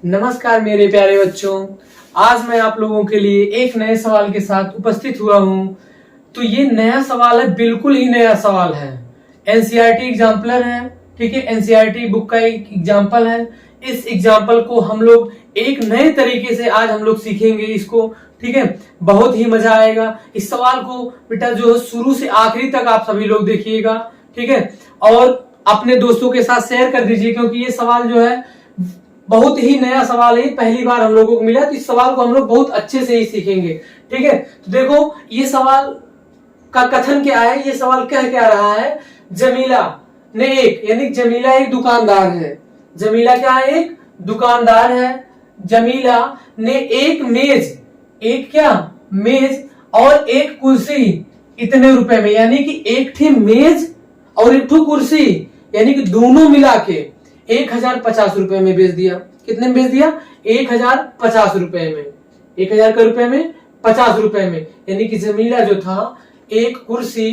नमस्कार मेरे प्यारे बच्चों। आज मैं आप लोगों के लिए एक नए सवाल के साथ उपस्थित हुआ हूं। तो ये नया सवाल है, बिल्कुल ही नया सवाल है। एनसीईआरटी एग्जाम्पलर है, ठीक है। एनसीईआरटी बुक का एक एग्जाम्पल है। इस एग्जाम्पल को हम लोग एक नए तरीके से आज हम लोग सीखेंगे इसको, ठीक है। बहुत ही मजा आएगा। इस सवाल को बेटा जो है शुरू से आखिरी तक आप सभी लोग देखिएगा, ठीक है। और अपने दोस्तों के साथ शेयर कर दीजिए, क्योंकि ये सवाल जो है बहुत ही नया सवाल है, पहली बार हम लोगों को मिला। तो इस सवाल को हम लोग बहुत अच्छे से ही सीखेंगे, ठीक है। तो देखो ये सवाल का कथन क्या है, ये सवाल कह क्या रहा है। जमीला ने एक, यानी जमीला एक दुकानदार है। जमीला क्या है, एक दुकानदार है। जमीला ने एक मेज, एक क्या मेज और एक कुर्सी इतने रुपए में, यानी कि एक थी मेज और एक ठो कुर्सी, यानी कि दोनों मिला के 1050 रुपए में बेच दिया। कितने में बेच दिया? 1050 रुपए में। 1000 के रुपए में 50 रुपए में, यानी कि जमीला जो था एक कुर्सी,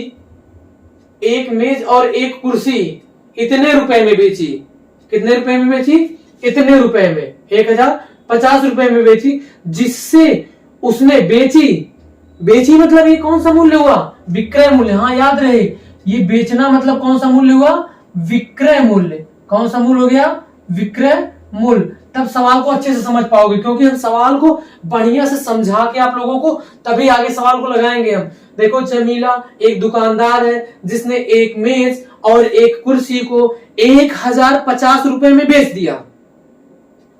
एक मेज और एक कुर्सी इतने रुपए में बेची। कितने रुपए में बेची? इतने रुपए में, 1050 रुपए में बेची। जिससे उसने बेची, बेची मतलब ये कौन सा मूल्य हुआ? विक्रय मूल्य। हाँ याद रहे, ये बेचना मतलब कौन सा मूल्य हुआ? विक्रय मूल्य। कौन सा मूल्य हो गया? विक्रय मूल्य। तब सवाल को अच्छे से समझ पाओगे, क्योंकि हम सवाल को बढ़िया से समझा के आप लोगों को तभी आगे सवाल को लगाएंगे हम। देखो जमीला एक दुकानदार है जिसने एक मेज और एक कुर्सी को 1050 रुपए में बेच दिया।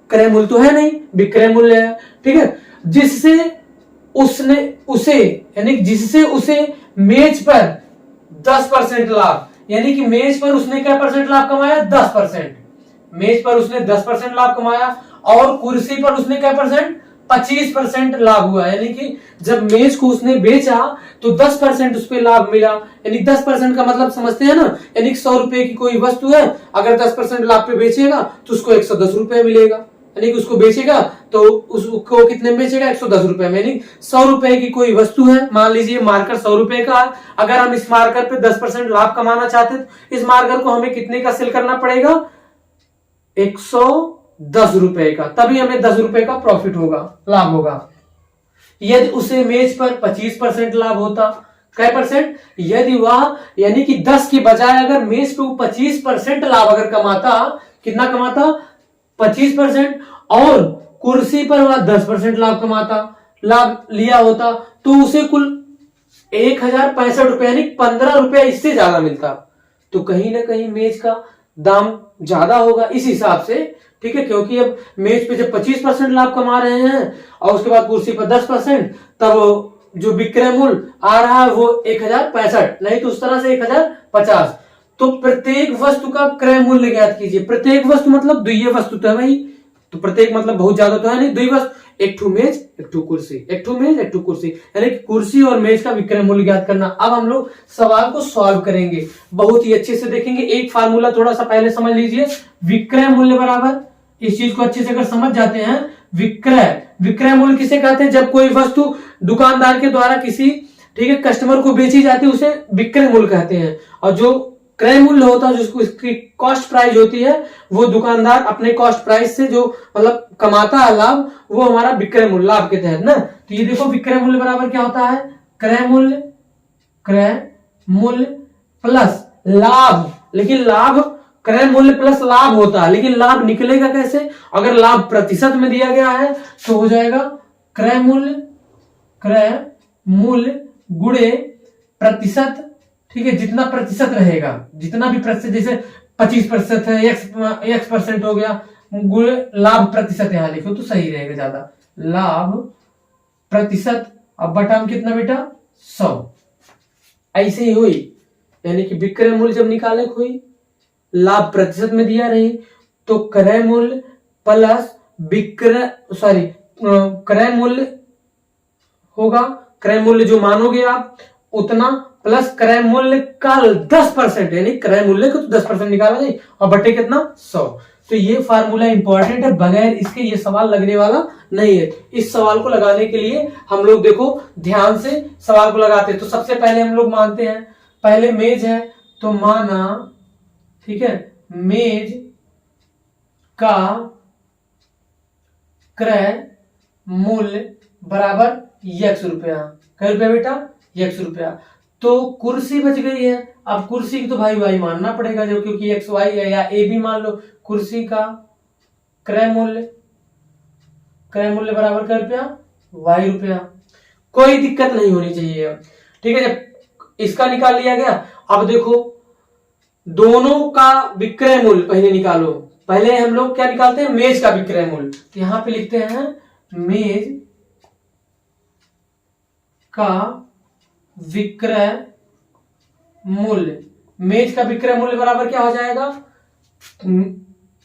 क्रय मूल्य तो है नहीं, विक्रय मूल्य है, ठीक है। जिससे उसने उसे, यानी जिससे उसे मेज पर 10% लाभ, यानी कि मेज पर उसने क्या परसेंट लाभ कमाया? 10%। मेज पर उसने 10% लाभ कमाया और कुर्सी पर उसने क्या परसेंट? 25% लाभ हुआ। यानी कि जब मेज को उसने बेचा तो 10% उस पर लाभ मिला। यानी 10% का मतलब समझते हैं ना, यानी 100 रुपए की कोई वस्तु है, अगर 10% लाभ पे बेचेगा तो उसको 110 रुपए मिलेगा। यानी कि उसको बेचेगा तो उसको कितने में बेचेगा? 110 रुपए में। यानी 100 रुपए की कोई वस्तु है, मान लीजिए मार्कर 100 रुपए का। अगर हम इस मार्कर पे 10% लाभ कमाना चाहते हैं तो इस मार्कर को हमें कितने का सेल करना पड़ेगा? 110 रुपए का, तभी हमें 10 रुपए का प्रॉफिट होगा, लाभ होगा। यदि उसे मेज पर 25% लाभ होता, क्या परसेंट? यदि वह, यानी कि 10 के बजाय अगर मेज पे 25% लाभ अगर कमाता, कितना कमाता? 25%। और कुर्सी पर वह 10% लाभ कमाता, लाभ लिया होता, तो उसे कुल 1065 रुपए, यानी 15 रुपया इससे ज्यादा मिलता। तो कहीं ना कहीं मेज का दाम ज्यादा होगा इस हिसाब से, ठीक है। क्योंकि अब मेज पे जब 25% लाभ कमा रहे हैं और उसके बाद कुर्सी पर 10%, तब जो विक्रय मूल्य आ रहा है वो 1065, नहीं तो उस तरह से 1050। तो प्रत्येक वस्तु का क्रय मूल्य ज्ञात कीजिए। प्रत्येक वस्तु मतलब द्वितीय वस्तु तो है भाई, तो प्रत्येक मतलब बहुत ज्यादा तो है नहीं, द्वितीय वस्तु एक ठू मेज एक ठू कुर्सी, एक ठू मेज एक ठू कुर्सी, यानी कि कुर्सी और मेज का विक्रय मूल्य ज्ञात करना। अब हम लोग सवाल को सॉल्व करेंगे, बहुत ही अच्छे से देखेंगे। एक फार्मूला थोड़ा सा पहले समझ लीजिए। विक्रय मूल्य बराबर, इस चीज को अच्छे से अगर समझ जाते हैं, विक्रय, विक्रय मूल्य किसे कहते हैं? जब कोई वस्तु दुकानदार के द्वारा किसी, ठीक है, कस्टमर को बेची जाती है उसे विक्रय मूल्य कहते हैं। और जो क्रय मूल्य होता है, जिसको इसकी कॉस्ट प्राइस होती है, वो दुकानदार अपने कॉस्ट प्राइस से जो मतलब कमाता है लाभ, वो हमारा विक्रय मूल्य, लाभ के तहत ना। तो ये देखो विक्रय मूल्य बराबर क्या होता है? क्रय मूल्य, क्रय मूल्य प्लस लाभ। लेकिन लाभ क्रय मूल्य प्लस लाभ होता है, लेकिन लाभ निकलेगा कैसे? अगर लाभ प्रतिशत में दिया गया है तो हो जाएगा क्रय मूल्य, क्रय मूल्य गुणे प्रतिशत, ठीक है। जितना प्रतिशत रहेगा, जितना भी प्रतिशत, जैसे 25% है, एक्स परसेंट हो गया, गुणे लाभ प्रतिशत, यहां लिखो तो सही रहेगा ज्यादा। लाभ प्रतिशत, अब बटा में कितना बेटा? 100। ऐसे ही हुई, यानी कि विक्रय मूल्य जब निकाले हुई, लाभ प्रतिशत में दिया रही, तो क्रय मूल्य प्लस विक्रय, सॉरी, क्रय मूल्य होगा, क्रय मूल्य जो मानोगे आप उतना, प्लस क्रय मूल्य का 10%, यानी क्रय मूल्य को तो 10% निकाला जाए, और बटे कितना? 100। तो ये फार्मूला इंपॉर्टेंट है, बगैर इसके ये सवाल लगने वाला नहीं है। इस सवाल को लगाने के लिए हम लोग देखो ध्यान से सवाल को लगाते हैं। तो सबसे पहले हम लोग मानते हैं, पहले मेज है तो माना, ठीक है, मेज का क्रय मूल्य बराबर x रुपया। कै रुपया बेटा? x रुपया। तो कुर्सी बच गई है। अब कुर्सी की तो भाई वाई मानना पड़ेगा जो, क्योंकि एक्स वाई है, या ए भी मान लो। कुर्सी का क्रय मूल्य बराबर कै रुपया? y रुपया। कोई दिक्कत नहीं होनी चाहिए। ठीक है, जब इसका निकाल लिया गया, अब देखो दोनों का विक्रय मूल्य पहले निकालो। पहले हम लोग क्या निकालते हैं? मेज का विक्रय मूल्य। तो यहां पे लिखते हैं मेज का विक्रय मूल्य। मेज का विक्रय मूल्य बराबर क्या हो जाएगा?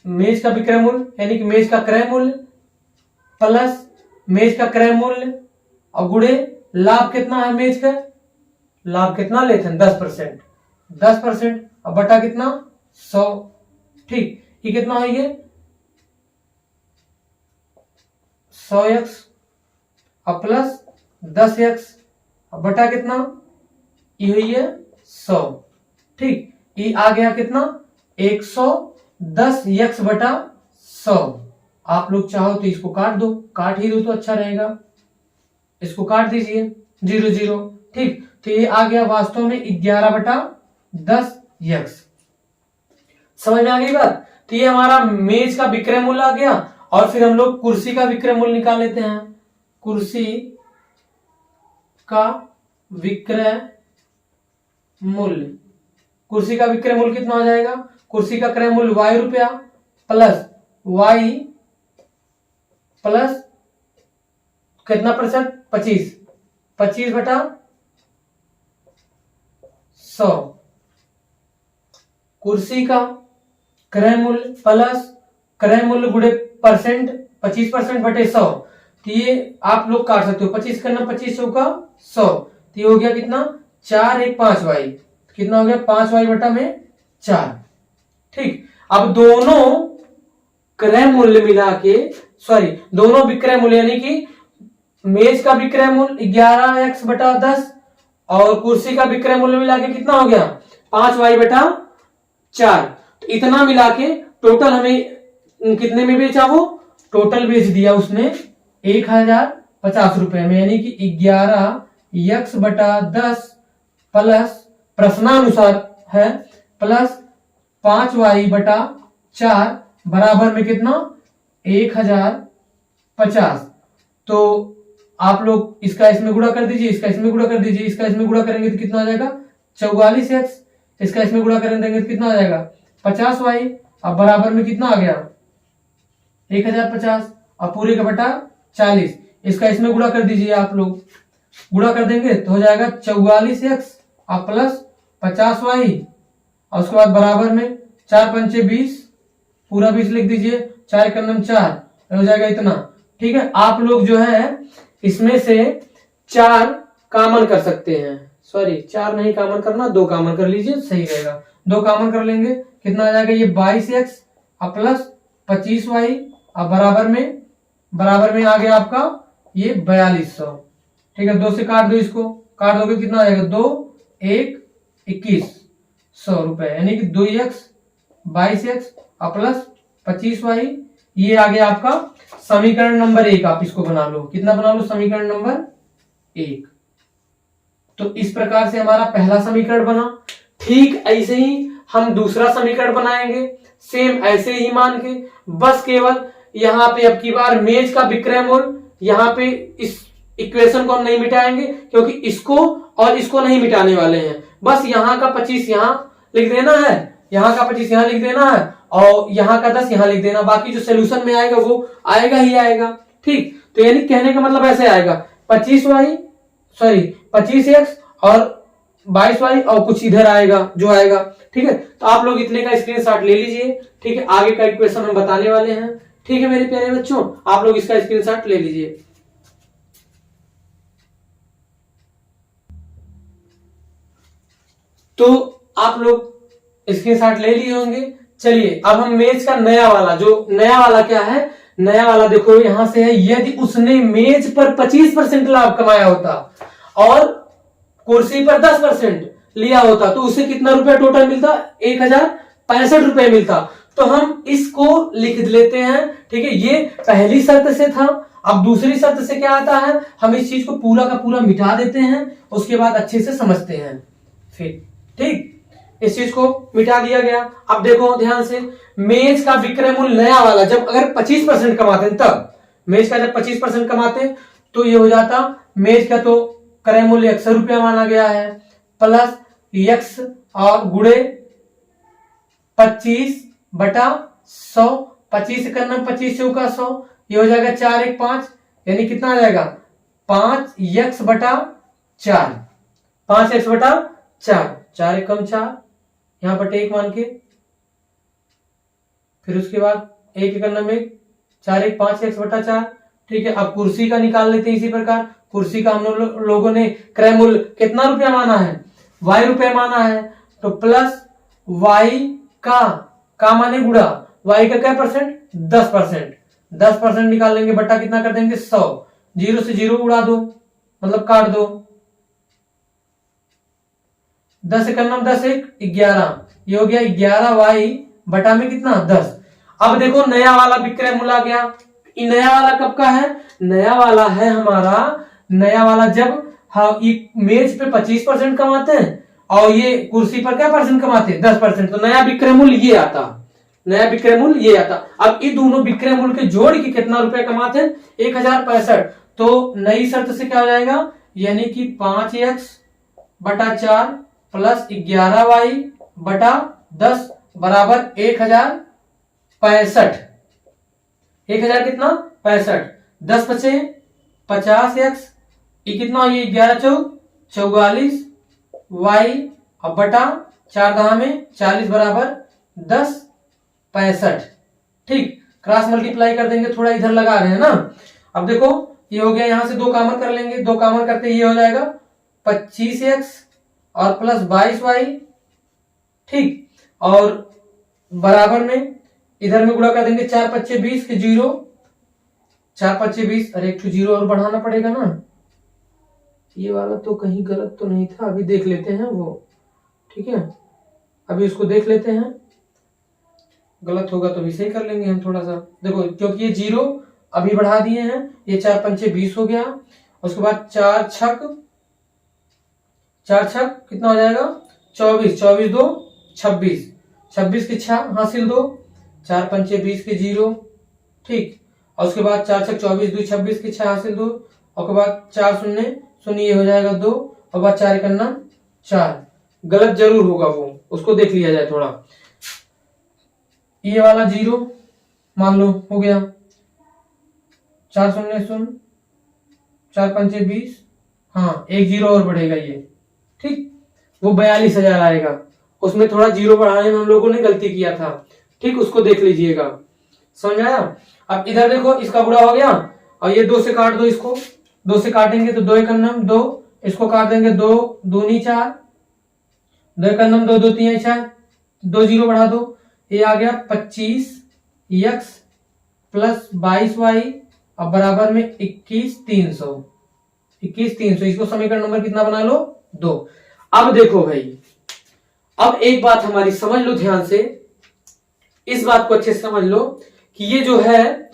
मेज का विक्रय मूल्य यानी कि मेज का क्रय मूल्य प्लस मेज का क्रय मूल्य और गुणे लाभ कितना है मेज का? लाभ कितना लेते हैं? 10%। 10% अब बटा कितना? 100। ठीक, ये कितना है? ये 100x अब प्लस 10x अब बटा कितना? ये हुई है 100। ठीक, ये आ गया कितना? 110x बटा 100। आप लोग चाहो तो इसको काट दो, काट ही दो तो अच्छा रहेगा। इसको काट दीजिए 0 0। ठीक, तो ये आ गया वास्तव में 11 बटा 10x। समझ में आ गई बात? तो ये हमारा मेज का विक्रय मूल्य आ गया। और फिर हम लोग कुर्सी का विक्रय मूल्य निकाल लेते हैं। कुर्सी का विक्रय मूल्य, कुर्सी का विक्रय मूल्य कितना हो जाएगा? कुर्सी का क्रय मूल्य y रुपया प्लस y प्लस कितना %? 25। 25 बटा 100। कुर्सी का क्रय मूल्य प्लस क्रय मूल्य गुणे परसेंट, 25% बटे 100। तो ये आप लोग काट सकते हो। 25 करना 25 चौका 100। तो ये हो गया कितना? 4 1 5y। कितना हो गया? 5y बटा में 4। ठीक, अब दोनों क्रय मूल्य मिला के, सॉरी दोनों विक्रय मूल्य यानी कि मेज का विक्रय मूल्य 11x बटा 10 और कुर्सी का विक्रय मूल्य मिला के कितना हो गया? 5y बटा 4। तो इतना मिला के टोटल हमें कितने में बेचा? वो टोटल बेच दिया उसने 1050 रुपए में, यानी कि 11x बटा 10 प्लस प्रश्नानुसार है प्लस 5y बटा 4 बराबर में कितना? 1050। तो आप लोग इसका इसमें गुणा कर दीजिए, इसका इसमें गुणा कर दीजिए। इसका इसमें गुणा करेंगे तो कितना आ जाएगा? 44x। इसका इसमें गुणा करेंगे तो कितना आ जाएगा? 50y। अब बराबर में कितना आ गया? 1050 और पूरे का बटा 40। इसका इसमें गुणा कर दीजिए। आप लोग गुणा कर देंगे तो हो जाएगा 44x और प्लस 50y और उसके बाद बराबर में 4 पंचे 20, पूरा 20 लिख दीजिए। 4 का 4 हो जाएगा इतना। ठीक है, आप लोग जो है इसमें से 4 कामन कर सकते हैं। सॉरी 4 नहीं कामन करना, 2 कामन कर लीजिए, सही रहेगा। 2 कामन कर लेंगे, कितना आ जाएगा? ये 22x और प्लस 25y और बराबर में आ गया आपका ये 4200। ठीक है, 2 से काट दो, इसको काट दोगे कितना आ जाएगा? 2 1 2100 रुपए, यानी कि 2x 22x और प्लस 25y। ये आ गया आपका समीकरण नंबर 1। आप इसको बना लो, कितना बना लो? समीकरण नंबर 1। तो इस प्रकार से हमारा पहला समीकरण बना। ठीक ऐसे ही हम दूसरा समीकरण बनाएंगे, सेम ऐसे ही मान के, बस केवल यहाँ पे अब की बार मेज का विक्रय मूल्य, यहाँ पे इस इक्वेशन को हम नहीं मिटाएंगे क्योंकि इसको और इसको नहीं मिटाने वाले हैं। बस यहाँ का 25 यहाँ लिख देना है, यहाँ का 25 यहाँ लिख देना है और यहाँ का 10 यहाँ लिख देना। बाकी जो सोल्यूशन में आएगा वो आएगा ही आएगा। ठीक, तो यानी कहने का मतलब ऐसे आएगा 25x और 22y और कुछ इधर आएगा जो आएगा। ठीक है, तो आप लोग इतने का स्क्रीनशॉट ले लीजिए। ठीक है, आगे का इक्वेशन हम बताने वाले हैं। ठीक है मेरे प्यारे बच्चों, आप लोग इसका स्क्रीनशॉट ले लीजिए। तो आप लोग स्क्रीनशॉट ले लिए होंगे। चलिए अब हम मेज का नया वाला क्या है? नया वाला देखो यहां से है, यदि उसने मेज पर 25% लाभ कमाया होता और कुर्सी पर 10% लिया होता तो उसे कितना रुपया टोटल मिलता? 1065 रुपए मिलता। तो हम इसको लिख लेते हैं। ठीक है, ये पहली शर्त से था। अब दूसरी शर्त से क्या आता है, हम इस चीज को पूरा का पूरा मिटा देते हैं, उसके बाद अच्छे से समझते हैं फिर। ठीक, इस चीज को मिटा दिया गया। अब देखो ध्यान से, मेज का विक्रय मूल्य नया वाला जब अगर 25% कमाते हैं, तब मेज का जब 25% कमाते हैं तो ये हो जाता, मेज का तो क्रय मूल्य 100 रुपया माना गया है, प्लस यक्स और गुणे 25/100, 25 से करना 25 से का 100, ये हो जाएगा 4 1 5, यानी कितना आ जाएगा 5x/4, 5x/4, 4 1 कम 4, यहां पर 1 मान के, फिर उसके बाद 1 1 नंबर 4 1 5x/4। ठीक है, अब कुर्सी का निकाल लेते हैं इसी प्रकार। कुर्सी का हम लोगों ने क्रय मूल्य कितना रुपया माना है, y रुपया माना है, तो प्लस y का माने गुड़ा, y का क्या परसेंट, 10%, 10% निकालेंगे, बट्टा कितना कर देंगे 100, 0 से 0 उड़ा दो, मतलब काट दो, 10 से करना 10 1 11, ये हो गया 11y बटा में कितना 10। अब देखो नया वाला विक्रय मूल्य आ गया। नया वाला कब का है, नया वाला है हमारा, नया वाला जब मेज पे 25% कमाते हैं और ये कुर्सी पर क्या परसेंट कमाते हैं, 10%, तो नया विक्रय मूल्य ये आता, नया विक्रय मूल्य ये आता। अब ये दोनों विक्रय मूल्य के जोड़ के कितना रुपया कमाते हैं, 1065। तो नई शर्त से क्या हो जाएगा, यानी कि 5x/4 प्लस 11y बटा 10 बराबर 1065। 1000 कितना 65, 10 बचे 50x, ये कितना, ये 11 चौक 44 y अब बटा 4 दहा में 40 बराबर 1065। ठीक, क्रॉस मल्टीप्लाई कर देंगे, थोड़ा इधर लगा रहे हैं ना। अब देखो ये हो गया, यहां से 2 कॉमन कर लेंगे, 2 कॉमन करते ये हो जाएगा 25x और प्लस 22y। ठीक, और बराबर में इधर में गुणा कर देंगे, 4 5 20 के 0, 4 5 20, अरे एक 0 और बढ़ाना पड़ेगा ना, ये वाला तो कहीं गलत तो नहीं था, अभी देख लेते हैं वो। ठीक है, अभी उसको देख लेते हैं, गलत होगा तो भी सही कर लेंगे हम थोड़ा सा। देखो क्योंकि ये 0 अभी बढ़ा दिए हैं, ये 4 5 20 हो गया, उसके बाद 4 छक कितना हो जाएगा 24, 24 2 26, 26 के 6 हासिल 2, 4 5 20 के 0। ठीक, और उसके बाद 4 छक 24 2 26 के 6 हासिल 2, और के बाद 4 शून्य शून्य, ये हो जाएगा 2, और बाद 4 करना 4, गलत जरूर होगा वो, उसको देख लिया जाए थोड़ा। ये वाला 0 मान लो हो गया, 4 शून्य शून्य, 4 5 20, हाँ एक 0 और बढ़ेगा ये। ठीक, वो 42,000 आएगा, उसमें थोड़ा 0 बढ़ाने में हम लोगों ने गलती किया था। ठीक, उसको देख लीजिएगा, समझ आया। अब इधर देखो, इसका बुरा हो गया, और ये 2 से काट दो, इसको 2 से काटेंगे तो 2 1 2, इसको काट देंगे 2 2 4, 2 1 2 2 3 6, 2 0 बढ़ा दो, ये आ गया 25x प्लस 22y और बराबर में 21,300, 21,300। इसको समीकरण नंबर कितना बना लो 2। अब देखो भाई, अब एक बात हमारी समझ लो ध्यान से, इस बात को अच्छे से समझ लो कि ये जो है,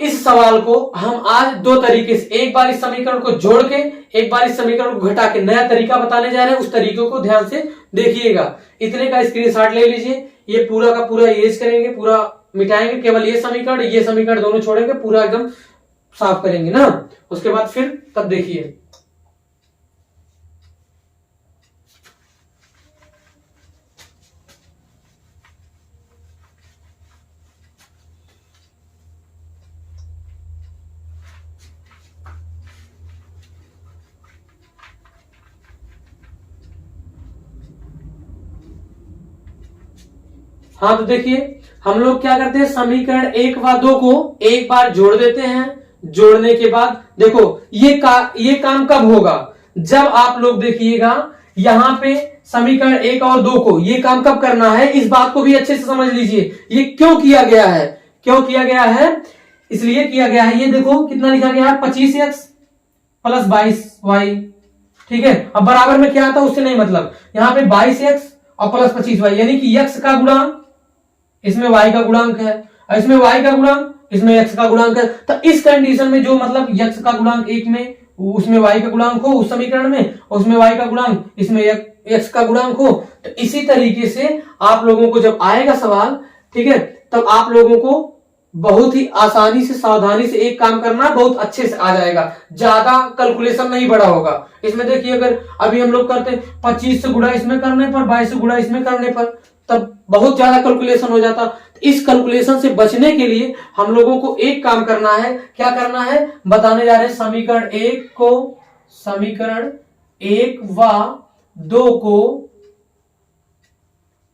इस सवाल को हम आज 2 तरीके से, एक बार इस समीकरण को जोड़ के, एक बार इस समीकरण को घटा के नया तरीका बताने जा रहे हैं। उस तरीके को ध्यान से देखिएगा। इतने का स्क्रीनशॉट ले लीजिए, ये पूरा का पूरा इरेज करेंगे, पूरा मिटाएंगे, केवल ये समीकरण दोनों छोड़ेंगे, पूरा एकदम साफ करेंगे ना, उसके बाद फिर तब देखिए। हाँ तो देखिए, हम लोग क्या करते हैं, समीकरण 1 व 2 को एक बार जोड़ देते हैं। जोड़ने के बाद देखो ये काम कब होगा, जब आप लोग देखिएगा यहां पे समीकरण 1 और 2 को ये काम कब करना है, इस बात को भी अच्छे से समझ लीजिए। ये क्यों किया गया है, क्यों किया गया है, इसलिए किया गया है। ये देखो कितना लिखा गया है, 25x प्लस 22y। ठीक है, अब बराबर में क्या आता है उससे नहीं मतलब, यहां पे 22x और प्लस 25y, यानी कि x का गुणा इसमें y का गुणांक है, और इसमें y का गुणांक, इसमें x का गुणांक है। तो इस कंडीशन में जो मतलब x का गुणांक एक में, उसमें y का गुणांक हो उस समीकरण में, उसमें y का गुणांक, इसमें x का गुणांक हो, तो इसी तरीके से आप लोगों को जब आएगा सवाल, ठीक है, तब आप लोगों को बहुत ही आसानी से, सावधानी से एक काम करना, बहुत अच्छे से आ जाएगा, ज्यादा कैलकुलेशन नहीं बड़ा होगा इसमें। देखिए अगर अभी हम लोग करते 25 से गुणा इसमें करने पर, 22 से गुणा इसमें करने पर, तब बहुत ज्यादा कैलकुलेशन हो जाता। तो इस कैलकुलेशन से बचने के लिए हम लोगों को एक काम करना है। क्या करना है बताने जा रहे हैं। समीकरण 1 को, समीकरण 1 व 2 को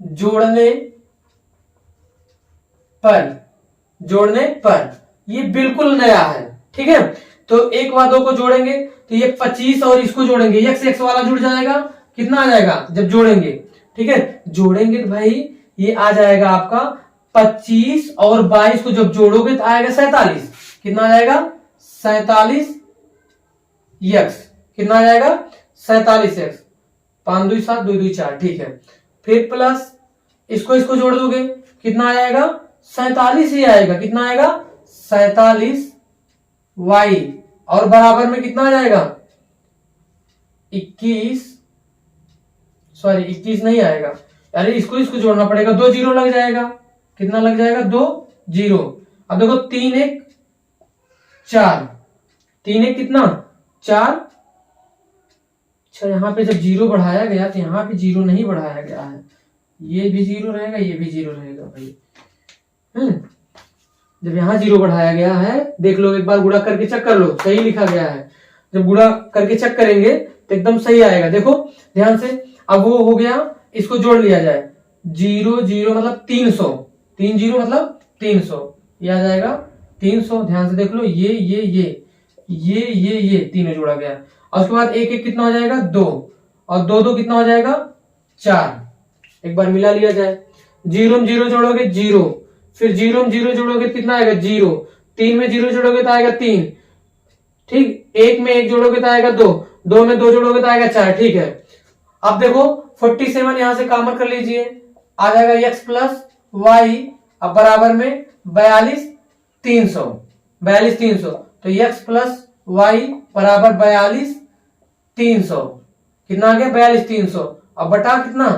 जोड़ने पर, ये बिल्कुल नया है, ठीक है। तो 1 व 2 को जोड़ेंगे तो ये 25 और इसको जोड़ेंगे, x वाला जुड़ जाएगा, कितना आ जाएगा जब जोड़ेंगे, ठीक है। जोड़ेंगे तो भाई ये आ जाएगा आपका 25 और 22 को जब जोड़ोगे तो आएगा 47। कितना आ जाएगा 47 x, कितना आ जाएगा 47 x, 5 2 7 2 2 4, ठीक है। फिर प्लस इसको जोड़ दोगे कितना आ जाएगा 47 ही आएगा, कितना आएगा 47 y, और बराबर में कितना आ जाएगा 21, सॉरी 21 नहीं आएगा, अरे इसको जोड़ना पड़ेगा, 2 जीरो लग जाएगा, कितना लग जाएगा 2 जीरो। अब देखो 3 1 4, 3 1 कितना 4। अच्छा यहाँ पे जब जीरो बढ़ाया गया तो यहाँ पे जीरो नहीं बढ़ाया गया है, ये भी जीरो रहेगा, ये भी जीरो रहेगा भाई। जब यहाँ जीरो बढ़ाया गया है, देख लो एक बार गुणा करके चेक कर लो, सही लिखा गया है। जब गुणा करके चेक करेंगे तो एकदम सही आएगा, देखो ध्यान से। अब वो हो गया, इसको जोड़ लिया जाए, 0 0 मतलब 300, 3 0 मतलब 300, ये आ जाएगा 300। ध्यान से देख लो, ये तीनों जोड़ा गया, और उसके बाद 1 1 कितना हो जाएगा 2, और 2 2 कितना हो जाएगा 4। एक बार मिला लिया जाए, 0 में 0 जोड़ोगे 0, फिर 0 में 0 जोड़ोगे कितना आएगा 0, 3 में 0 जोड़ोगे तो आएगा 3, ठीक। 1 में 1 जोड़ोगे तो आएगा 2, 2 में 2 जोड़ोगे तो आएगा 4, ठीक है। अब देखो 47 यहां से कॉमन कर लीजिए, आ जाएगा x प्लस वाई, अब बराबर में 42 300, 42 300, तो x प्लस वाई बराबर 42 300, कितना आ गया 42 300, अब बटा कितना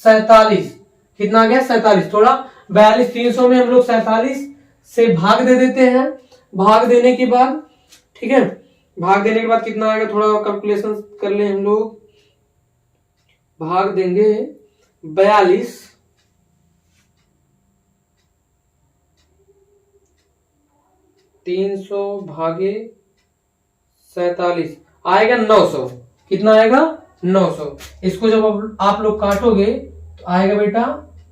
47, कितना आ गया 47। थोड़ा 42 300 में हम लोग 47 से भाग दे देते हैं, भाग देने के बाद, ठीक है, भाग देने के बाद कितना आएगा, थोड़ा कैलकुलेशन कर ले हम लोग। भाग देंगे 42 300 भागे 47 आएगा 900, कितना आएगा 900। इसको जब आप लोग काटोगे तो आएगा बेटा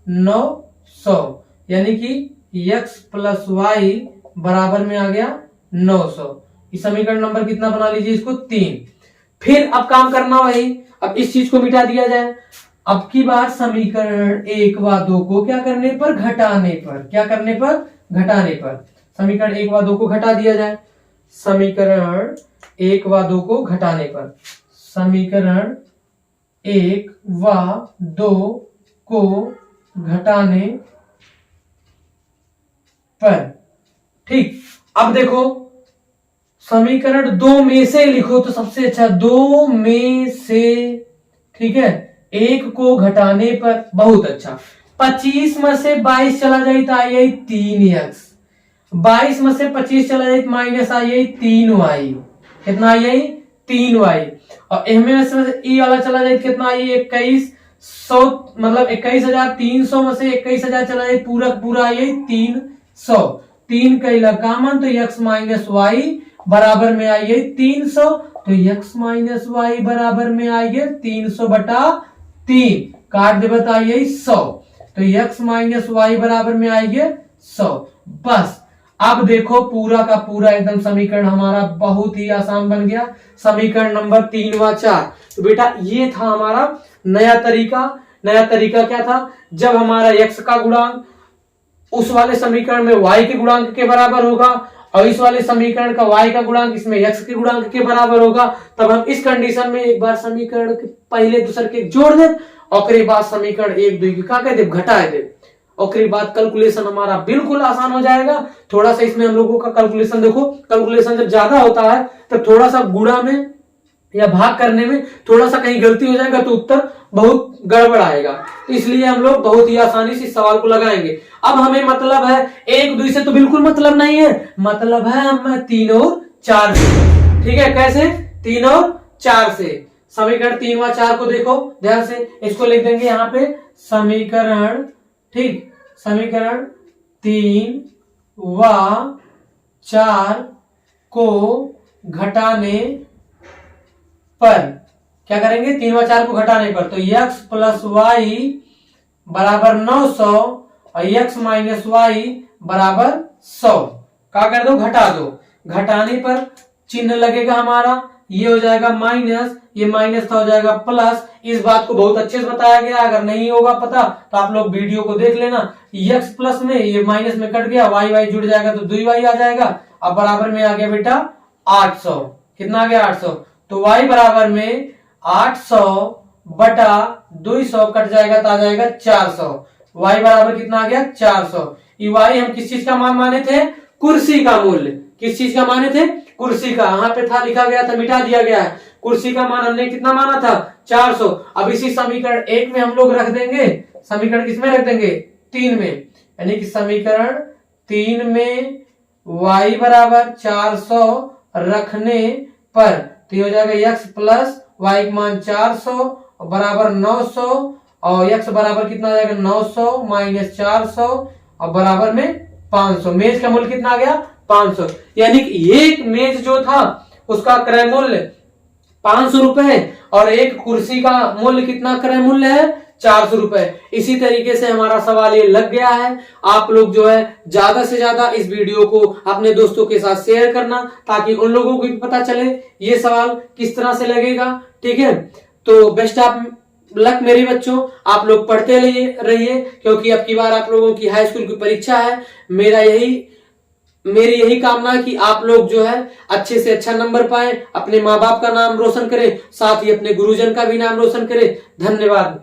900, यानी कि x प्लस वाई बराबर में आ गया 900। इस समीकरण नंबर कितना बना लीजिए, इसको 3। फिर अब काम करना वही, अब इस चीज को मिटा दिया जाए। अब की बार समीकरण 1 व 2 को क्या करने पर, घटाने पर, क्या करने पर, घटाने पर। समीकरण 1 व 2 को घटा दिया जाए, समीकरण 1 व 2 को घटाने पर, समीकरण 1 व 2 को घटाने पर, ठीक। अब देखो समीकरण 2 में से लिखो तो सबसे अच्छा, 2 में से, ठीक है, 1 को घटाने पर, बहुत अच्छा। 25 में से 22 चला जाए तो आई 3x, 22 में से 25 चला जाए तो माइनस आई 3y, कितना आई 3y, और इनमें से ई वाला चला जाए कितना आई 2100, मतलब 21300 में से 21000 चला जाए पूरा आई 300, 3 का कॉमन, तो x माइनस वाई बराबर में आइए 300, तो x माइनस वाई बराबर में आइए 300 बटा 3, काट दे बताइए 100, तो x माइनस वाई बराबर में आइए 100। बस अब देखो पूरा का पूरा एकदम समीकरण हमारा बहुत ही आसान बन गया, समीकरण नंबर 3 व 4। तो बेटा ये था हमारा नया तरीका। नया तरीका क्या था, जब हमारा x का गुणांक उस वाले समीकरण में y के गुणांक के बराबर होगा, और इस वाले समीकरण का y का गुणांक इसमें x के गुणांक के बराबर होगा, तब हम इस कंडीशन में एक बार समीकरण के पहले दूसरे के जोड़ दे, और बाद समीकरण 1 2 की क्या कह दे, घटा दे, और फिर बाद कैलकुलेशन हमारा बिल्कुल आसान हो जाएगा। थोड़ा सा इसमें हम लोगों का कैलकुलेशन देखो, कैलकुलेशन जब ज्यादा होता है तो थोड़ा सा गुणा में या भाग करने में थोड़ा सा कहीं गलती हो जाएगा तो उत्तर बहुत गड़बड़ आएगा। तो इसलिए हम लोग बहुत ही आसानी से इस सवाल को लगाएंगे। अब हमें मतलब है 1 2 से तो बिल्कुल मतलब नहीं है, मतलब है हमें 3 और 4 से। ठीक है, कैसे? 3 और 4 से। समीकरण 3 व 4 को देखो ध्यान से, इसको लिख देंगे यहाँ पे समीकरण, ठीक, समीकरण 3 व 4 को घटाने पर क्या करेंगे? 3 व 4 को घटाने पर तो x प्लस वाई बराबर 900 और x माइनस वाई बराबर 100 क्या कर दो? घटा दो। घटाने पर चिन्ह लगेगा हमारा, ये हो जाएगा माइनस, ये माइनस का हो जाएगा प्लस। इस बात को बहुत अच्छे से बताया गया, अगर नहीं होगा पता तो आप लोग वीडियो को देख लेना। x प्लस में ये माइनस में कट गया, वाई वाई जुड़ जाएगा तो 2y आ जाएगा। अब बराबर में आ गया बेटा 800। कितना आ गया? 800। तो y बराबर में 800 बटा 200 कट जाएगा तो आ जाएगा 400। y बराबर कितना आ गया? 400। ये y हम किस चीज का मान माने थे? कुर्सी का मूल्य। किस चीज का माने थे? कुर्सी का। यहाँ पे था, लिखा गया था, मिटा दिया गया है। कुर्सी का मान हमने कितना माना था? 400। अब इसी समीकरण 1 में हम लोग रख देंगे, समीकरण किसमें रख देंगे? 3 में, यानी कि समीकरण 3 में y बराबर 400 रखने पर तो ये हो जाएगा x प्लस वाई का मान 400 बराबर 900 और x बराबर कितना आ जाएगा? 900 माइनस 400 और बराबर में 500। मेज का मूल्य कितना आ गया? 500। यानी कि एक मेज जो था उसका क्रय मूल्य 500 रुपए और एक कुर्सी का मूल्य कितना क्रय मूल्य है? 400 रुपए। इसी तरीके से हमारा सवाल ये लग गया है। आप लोग जो है ज्यादा से ज्यादा इस वीडियो को अपने दोस्तों के साथ शेयर करना ताकि उन लोगों को भी पता चले ये सवाल किस तरह से लगेगा। ठीक है, तो बेस्ट ऑफ लक मेरे बच्चों, आप लोग पढ़ते रहिए क्योंकि अब की बार आप लोगों की हाई स्कूल की परीक्षा है। मेरी यही कामना है कि आप लोग जो है अच्छे से अच्छा नंबर पाएं, अपने माँ बाप का नाम रोशन करें, साथ ही अपने गुरुजन का भी नाम रोशन करें। धन्यवाद।